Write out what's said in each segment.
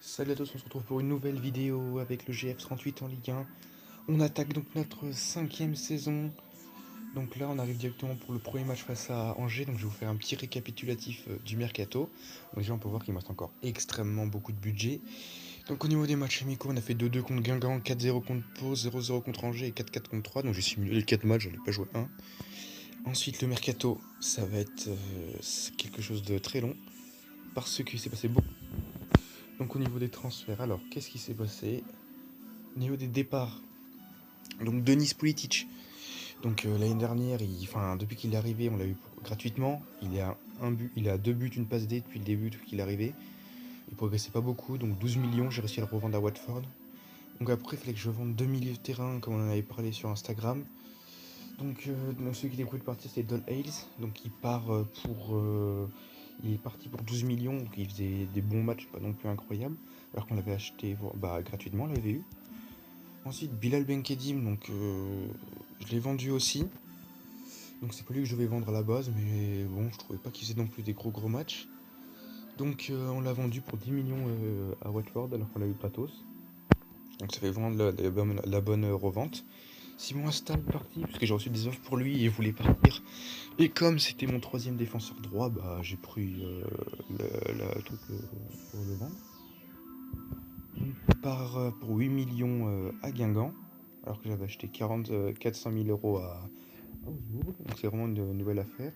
Salut à tous, on se retrouve pour une nouvelle vidéo avec le GF38 en Ligue 1. On attaque donc notre cinquième saison. Donc là on arrive directement pour le premier match face à Angers. Donc je vais vous faire un petit récapitulatif du mercato. Donc déjà on peut voir qu'il me reste encore extrêmement beaucoup de budget. Donc au niveau des matchs amicaux, on a fait 2-2 contre Guingamp, 4-0 contre Pau, 0-0 contre Angers et 4-4 contre 3. Donc j'ai simulé les 4 matchs, j'en ai pas joué un. Ensuite le mercato, ça va être quelque chose de très long. Parce qu'il s'est passé beaucoup. Donc au niveau des transferts, alors qu'est-ce qui s'est passé? Au niveau des départs, donc Denis Politic, donc l'année dernière, depuis qu'il est arrivé, on l'a eu gratuitement. Il a 2 buts, une passe D depuis le début, depuis qu'il est arrivé. Il progressait pas beaucoup, donc 12 millions, j'ai réussi à le revendre à Watford. Donc après, il fallait que je vende 2 milieux de terrain, comme on en avait parlé sur Instagram. Donc celui qui était prévu de partir, c'était Don Hales. Donc il est parti pour 12 millions, donc il faisait des bons matchs, pas non plus incroyables. Alors qu'on l'avait acheté gratuitement, on l'avait eu. Ensuite, Bilal Benkedim, donc je l'ai vendu aussi. Donc c'est pas lui que je vais vendre à la base, mais bon, je trouvais pas qu'il faisait non plus des gros matchs. Donc on l'a vendu pour 10 millions à Watford alors qu'on l'a eu gratos. Donc ça fait vraiment la bonne revente. Simon Asta est parti parce que j'ai reçu des offres pour lui et il voulait partir. Et comme c'était mon troisième défenseur droit, bah j'ai pris le truc pour le vendre. Il part pour 8 millions à Guingamp, alors que j'avais acheté 400 000 euros à Augsbourg, donc c'est vraiment une nouvelle affaire.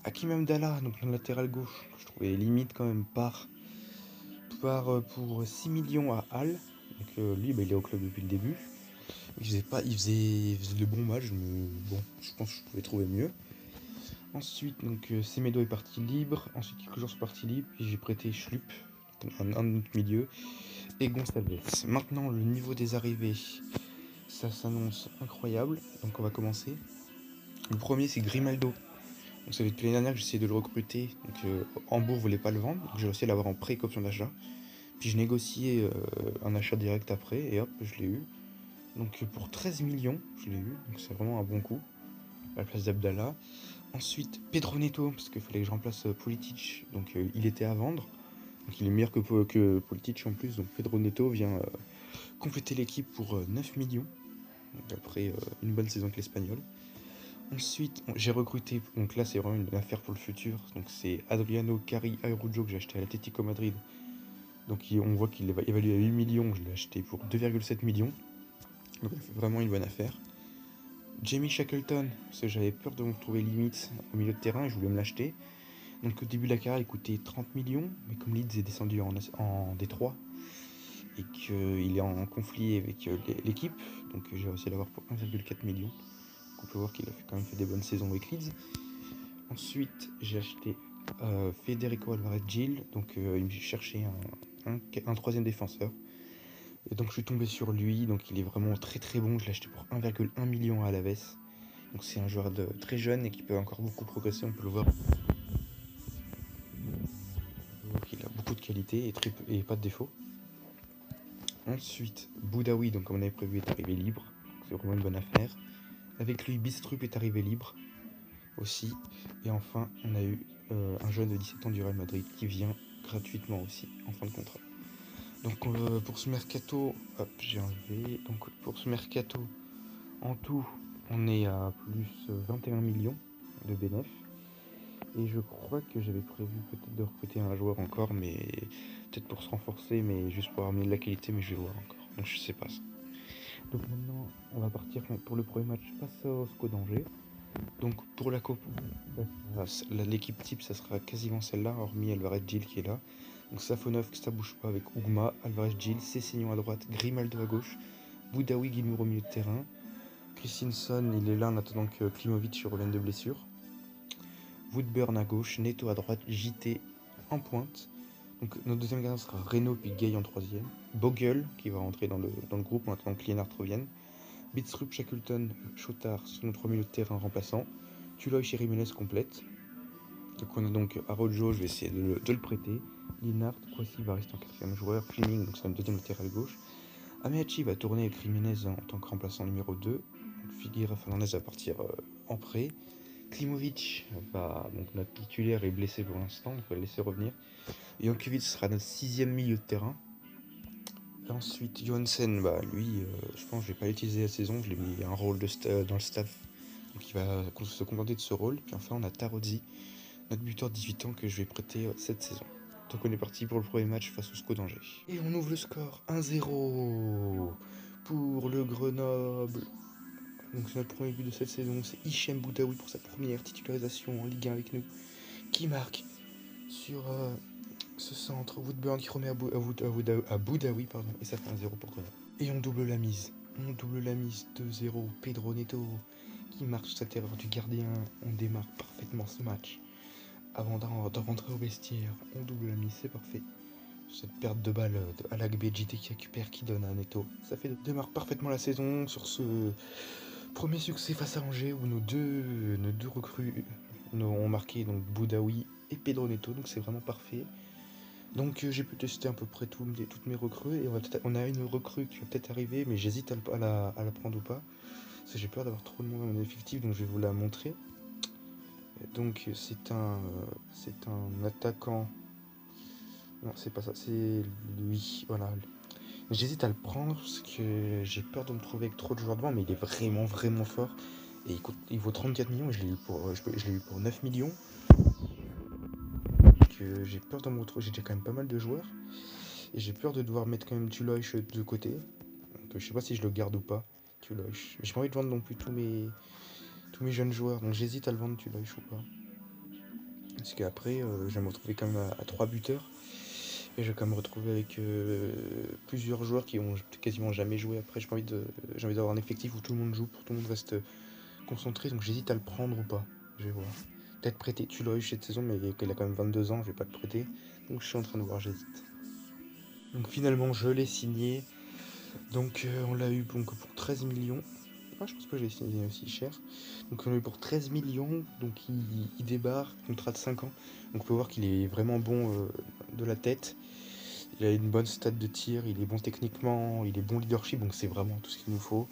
Hakim Amdallah, donc le latéral gauche, je trouvais limite quand même, pour 6 millions à Halle. Donc lui, il est au club depuis le début. Il faisait de bons matchs, mais bon, je pense que je pouvais trouver mieux. Ensuite, donc Semedo est parti libre. Ensuite, quelques jours sont partis libres. Puis j'ai prêté Schlupp, un autre milieu, et Gonçalves. Maintenant, le niveau des arrivées, ça s'annonce incroyable. Donc on va commencer. Le premier, c'est Grimaldo. Donc ça fait depuis l'année dernière que j'essayais de le recruter. Donc Hambourg voulait pas le vendre. Donc j'ai réussi à l'avoir en pré option d'achat. Puis je négociais un achat direct après et hop, je l'ai eu. Donc pour 13 millions, je l'ai eu. Donc c'est vraiment un bon coup à la place d'Abdallah. Ensuite, Pedro Neto, parce qu'il fallait que je remplace Politic. Donc il était à vendre. Donc il est meilleur que Politic en plus. Donc Pedro Neto vient compléter l'équipe pour 9 millions. Donc après une bonne saison avec l'Espagnol. Ensuite, j'ai recruté, donc là c'est vraiment une affaire pour le futur. Donc c'est Adriano Cari Arujo que j'ai acheté à l'Atlético Madrid. Donc on voit qu'il est évalué à 8 millions, je l'ai acheté pour 2,7 millions. Donc vraiment une bonne affaire. Jamie Shackleton, parce que j'avais peur de me retrouver limite au milieu de terrain et je voulais me l'acheter. Donc au début de la carrière il coûtait 30 millions, mais comme Leeds est descendu en Détroit et qu'il est en conflit avec l'équipe, donc j'ai réussi à l'avoir pour 1,4 million. Donc on peut voir qu'il a quand même fait des bonnes saisons avec Leeds. Ensuite, j'ai acheté Federico Alvarez Gil, donc il me cherchait un troisième défenseur. Et donc je suis tombé sur lui, donc il est vraiment très bon, je l'ai acheté pour 1,1 million à Alaves. Donc c'est un joueur très jeune et qui peut encore beaucoup progresser, on peut le voir. Il a beaucoup de qualité et pas de défaut. Ensuite, Boudaoui, donc comme on avait prévu, est arrivé libre. C'est vraiment une bonne affaire. Avec lui, Bistrup est arrivé libre aussi. Et enfin, on a eu un jeune de 17 ans du Real Madrid qui vient gratuitement aussi en fin de contrat. Donc pour ce mercato, hop, j'ai enlevé. Donc pour ce mercato, en tout, on est à plus 21 millions de bénéf. Et je crois que j'avais prévu peut-être de recruter un joueur encore, mais peut-être pour se renforcer, mais juste pour amener de la qualité, mais je vais voir encore. Donc je sais pas ça. Donc maintenant, on va partir pour le premier match face au SCO d'Angers. Donc pour la coupe, l'équipe type, ça sera quasiment celle-là, hormis Alvarez Gil qui est là. Donc Safonov, que ça bouge pas avec Ougma, Alvarez Gil, Cessignon à droite, Grimaldo à gauche, Boudaoui Guilmour au milieu de terrain. Christensen, il est là en attendant que Klimovic revienne de blessure. Woodburn à gauche, Neto à droite, JT en pointe. Donc notre deuxième gardien sera Renault puis Gay en troisième. Bogle qui va rentrer dans le groupe en attendant que Lienart revienne. Bitstrup, Shackleton, Chotard sont nos 3 milieux de terrain remplaçants. Tuloy chez Jiménez complète. Donc on a donc Arojo, je vais essayer de le prêter. Lienart, Kwasi va rester en quatrième joueur. Fleming, donc c'est un deuxième latéral gauche. Ameachi va tourner avec Jiménez en tant que remplaçant numéro 2. Figueira Fernandez va partir en prêt. Klimovic, donc notre titulaire est blessé pour l'instant, on va le laisser revenir. Jankovic sera notre sixième milieu de terrain. Et ensuite, Johansen, bah lui, je pense que je vais pas l'utiliser la saison, je l'ai mis un rôle dans le staff, donc il va se contenter de ce rôle. Puis enfin, on a Tarozzi, notre buteur de 18 ans que je vais prêter cette saison. Donc on est parti pour le premier match face au SCO d'Angers. Et on ouvre le score 1-0 pour le Grenoble. Donc c'est notre premier but de cette saison, c'est Hichem Boudaoui pour sa première titularisation en Ligue 1 avec nous, qui marque sur ce centre, Woodburn qui remet à Boudaoui, pardon, et ça fait 1-0 pour Grenoble. Et on double la mise. 2-0, Pedro Neto qui marque cette erreur du gardien. On démarre parfaitement ce match. Avant de rentrer au vestiaire, on double la mise, c'est parfait. Cette perte de balle à la BJT qui récupère, qui donne à Neto. Ça démarre parfaitement la saison sur ce premier succès face à Angers où nos deux recrues ont marqué, donc Boudaoui et Pedro Neto, donc c'est vraiment parfait. Donc j'ai pu tester à peu près toutes mes recrues et on a une recrue qui va peut-être arriver, mais j'hésite à la prendre ou pas. Parce que j'ai peur d'avoir trop de monde dans mon effectif, donc je vais vous la montrer. Donc c'est un attaquant. Non, c'est pas ça, c'est lui. Voilà. J'hésite à le prendre parce que j'ai peur de me trouver avec trop de joueurs devant, mais il est vraiment vraiment fort. Et il vaut 34 millions et je l'ai eu pour 9 millions. Que j'ai peur de me retrouver. J'ai déjà quand même pas mal de joueurs. Et j'ai peur de devoir mettre quand même Tuloch de côté. Donc je sais pas si je le garde ou pas. Tuloch. J'ai pas envie de vendre non plus tous mes jeunes joueurs. Donc j'hésite à le vendre Tuloch ou pas. Parce qu'après, je vais me retrouver quand même à 3 buteurs. Et je vais quand même me retrouver avec plusieurs joueurs qui ont quasiment jamais joué. Après, j'ai envie d'avoir un effectif où tout le monde joue, pour que tout le monde reste concentré. Donc j'hésite à le prendre ou pas. Je vais voir. Peut-être prêter Tuloch cette saison, mais qu'il a quand même 22 ans, je vais pas le prêter. Donc je suis en train de voir, j'hésite. Donc finalement, je l'ai signé. Donc on l'a eu donc, pour 13 millions. Ah, je pense que j'ai signé aussi cher. Donc on l'a eu pour 13 millions. Donc il débarque, contrat de 5 ans. Donc on peut voir qu'il est vraiment bon de la tête. Il a une bonne stat de tir, il est bon techniquement, il est bon leadership, donc c'est vraiment tout ce qu'il nous faut.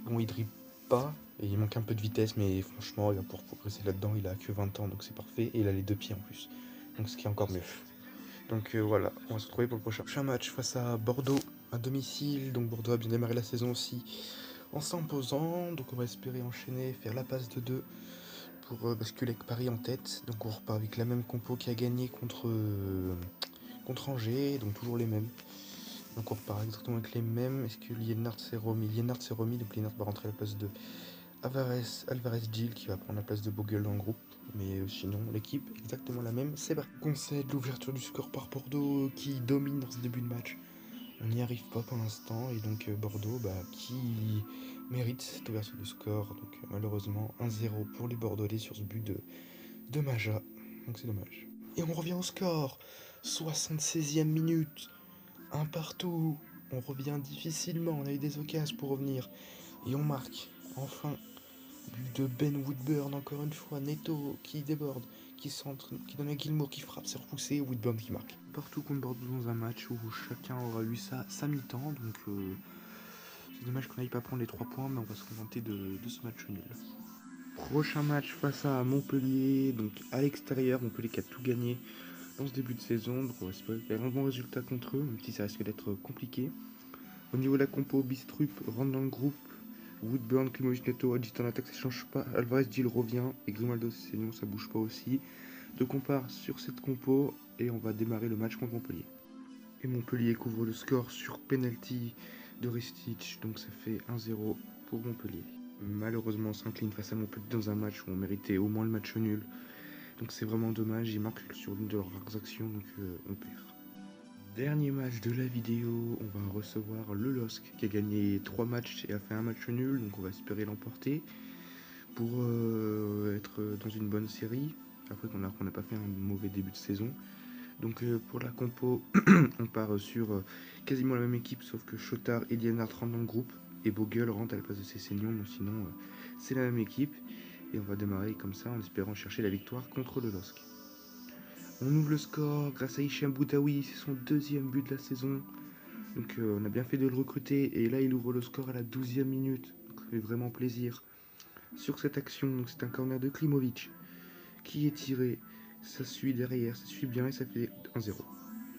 Bon, il dribble pas, et il manque un peu de vitesse, mais franchement, il va pouvoir progresser là-dedans. Il a que 20 ans, donc c'est parfait. Et il a les 2 pieds en plus, donc ce qui est encore mieux. Donc voilà, on va se retrouver pour le prochain match face à Bordeaux à domicile. Donc Bordeaux a bien démarré la saison aussi en s'imposant. Donc on va espérer enchaîner, faire la passe de 2 pour basculer avec Paris en tête. Donc on repart avec la même compo qui a gagné contre Angers, donc toujours les mêmes. Donc on repart exactement avec les mêmes. Est-ce que Liénard s'est remis? Liénard s'est remis, donc Liénard va rentrer à la place de Alvarez Gil qui va prendre la place de Bogle dans le groupe. Mais sinon, l'équipe exactement la même. C'est parti. Concède l'ouverture du score par Bordeaux qui domine dans ce début de match. On n'y arrive pas pour l'instant. Et donc Bordeaux qui mérite cette ouverture du score. Donc malheureusement 1-0 pour les Bordelais sur ce but de Maja. Donc c'est dommage. Et on revient au score. 76e minute. Un partout. On revient difficilement. On a eu des occasions pour revenir. Et on marque. Enfin. But de Ben Woodburn encore une fois. Neto qui déborde. Qui centre. Qui donne à Gilmour qui frappe. C'est repoussé. Woodburn qui marque. Partout contre Bordeaux dans un match où chacun aura eu sa mi-temps. Donc c'est dommage qu'on n'aille pas prendre les 3 points. Mais on va se contenter de ce match nul. Prochain match face à Montpellier. Donc à l'extérieur. Montpellier qui a tout gagné dans ce début de saison, donc on va espérer faire un bon résultat contre eux, même si ça risque d'être compliqué. Au niveau de la compo, Bistrup rentre dans le groupe, Woodburn, Klimovic, Neto, Adjit en attaque, ça change pas, Alvarez, Gil revient, et Grimaldo, c'est non, ça bouge pas aussi. Donc on part sur cette compo, et on va démarrer le match contre Montpellier. Et Montpellier couvre le score sur penalty de Ristich, donc ça fait 1-0 pour Montpellier. Malheureusement, on s'incline face à Montpellier dans un match où on méritait au moins le match nul. Donc c'est vraiment dommage, ils marquent sur l'une de leurs rares actions, donc on perd. Dernier match de la vidéo, on va recevoir le LOSC qui a gagné 3 matchs et a fait un match nul, donc on va espérer l'emporter pour être dans une bonne série, après qu'on n'a pas fait un mauvais début de saison. Donc pour la compo, on part sur quasiment la même équipe, sauf que Chotard et Lienard rentrent dans le groupe, et Bogle rentre à la place de Cessignon, mais sinon c'est la même équipe. Et on va démarrer comme ça en espérant chercher la victoire contre le LOSC. On ouvre le score grâce à Hichem Boudaoui, c'est son 2e but de la saison. Donc on a bien fait de le recruter et là il ouvre le score à la 12e minute. Donc ça fait vraiment plaisir. Sur cette action, donc c'est un corner de Klimovic qui est tiré. Ça suit derrière, ça suit bien et ça fait 1-0.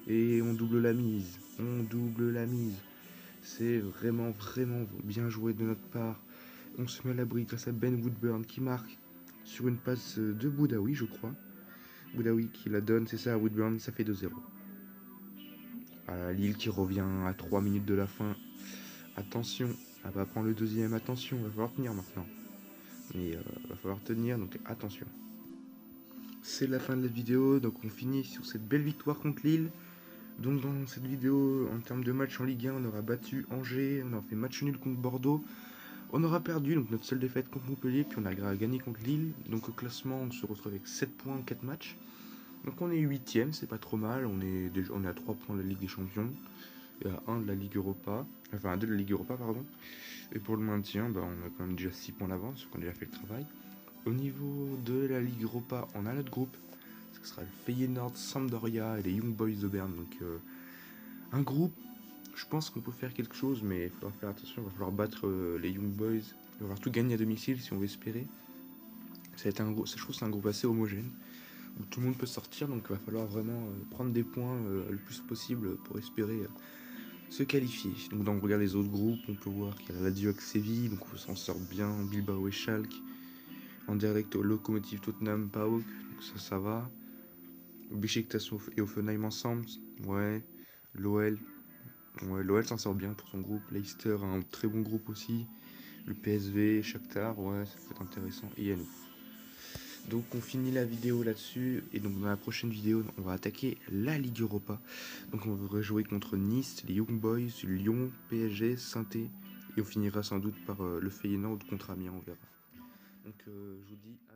Et on double la mise. on double la mise. C'est vraiment bien joué de notre part. On se met à l'abri grâce à Ben Woodburn qui marque sur une passe de Boudaoui, je crois. Boudaoui qui la donne, c'est ça à Woodburn, ça fait 2-0. Voilà, Lille qui revient à 3 minutes de la fin. Attention, elle va prendre le deuxième, attention, va falloir tenir maintenant. Mais va falloir tenir, donc attention. C'est la fin de la vidéo, donc on finit sur cette belle victoire contre Lille. Donc dans cette vidéo, en termes de match en Ligue 1, on aura battu Angers, on aura fait match nul contre Bordeaux. On aura perdu, donc notre seule défaite contre Montpellier, puis on a gagné contre Lille. Donc au classement, on se retrouve avec 7 points en 4 matchs. Donc on est 8ème, c'est pas trop mal, on est à 3 points de la Ligue des Champions, et à 1 de la Ligue Europa, enfin à 2 de la Ligue Europa, pardon. Et pour le maintien, bah, on a quand même déjà 6 points d'avance, parce qu'on a déjà fait le travail. Au niveau de la Ligue Europa, on a notre groupe, ce sera le Feyenoord, Sampdoria et les Young Boys de Berne. Donc un groupe, je pense qu'on peut faire quelque chose, mais il faudra faire attention, il va falloir battre les Young Boys, il va falloir tout gagner à domicile si on veut espérer. Ça va être je trouve que c'est un groupe assez homogène, où tout le monde peut sortir, donc il va falloir vraiment prendre des points le plus possible pour espérer se qualifier. Donc on regarde les autres groupes, on peut voir qu'il y a la Lazio avec Séville, donc on s'en sort bien, Bilbao et Schalke, Anderlecht, Lokomotiv, Tottenham, PAOK, donc ça va. Besiktas et Offenheim ensemble, ouais. L'OL, ouais, l'OL s'en sort bien pour son groupe. Leicester a un très bon groupe aussi. Le PSV, Shakhtar, ouais, ça peut être intéressant. Et à nous. Donc on finit la vidéo là-dessus. Et donc dans la prochaine vidéo, on va attaquer la Ligue Europa. Donc on va jouer contre Nice, les Young Boys, Lyon, PSG, Saint-Étienne. Et on finira sans doute par le Feyenoord contre Amiens, on verra. Donc je vous dis à